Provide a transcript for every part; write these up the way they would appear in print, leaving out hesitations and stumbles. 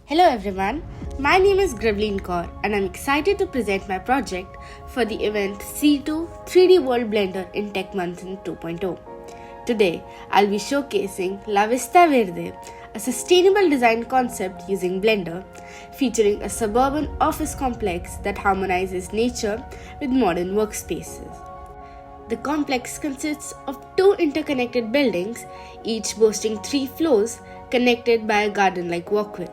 Hello everyone, my name is Gravleen Kaur and I'm excited to present my project for the event C2 3D World Blender in Techmanthan 2.0. Today, I'll be showcasing La Vista Verde, a sustainable design concept using Blender, featuring a suburban office complex that harmonizes nature with modern workspaces. The complex consists of two interconnected buildings, each boasting 3 floors connected by a garden-like walkway.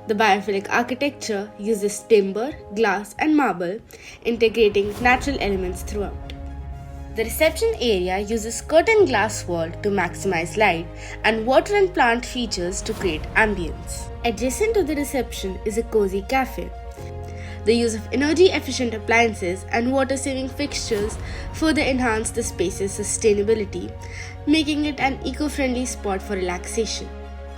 The biophilic architecture uses timber, glass, and marble, integrating natural elements throughout. The reception area uses curtained glass wall to maximize light and water and plant features to create ambience. Adjacent to the reception is a cozy cafe. The use of energy-efficient appliances and water-saving fixtures further enhance the space's sustainability, making it an eco-friendly spot for relaxation.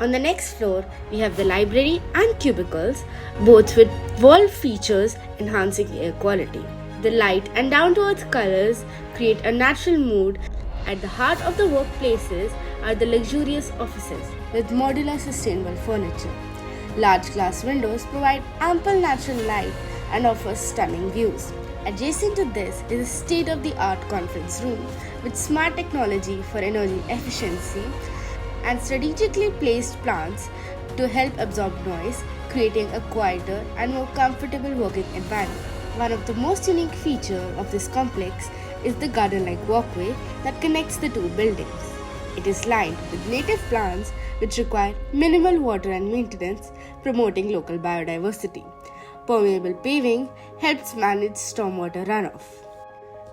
On the next floor, we have the library and cubicles, both with wall features enhancing air quality. The light and down-to-earth colors create a natural mood. At the heart of the workplaces are the luxurious offices with modular sustainable furniture. Large glass windows provide ample natural light and offer stunning views. Adjacent to this is a state-of-the-art conference room with smart technology for energy efficiency and strategically placed plants to help absorb noise, creating a quieter and more comfortable working environment. One of the most unique features of this complex is the garden-like walkway that connects the two buildings. It is lined with native plants which require minimal water and maintenance, promoting local biodiversity. Permeable paving helps manage stormwater runoff.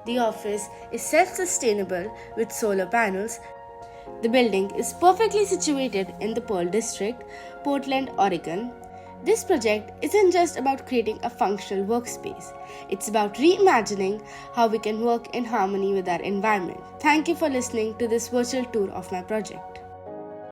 The office is self-sustainable with solar panels. The building is perfectly situated in the Pearl District, Portland, Oregon. This project isn't just about creating a functional workspace. It's about reimagining how we can work in harmony with our environment. Thank you for listening to this virtual tour of my project.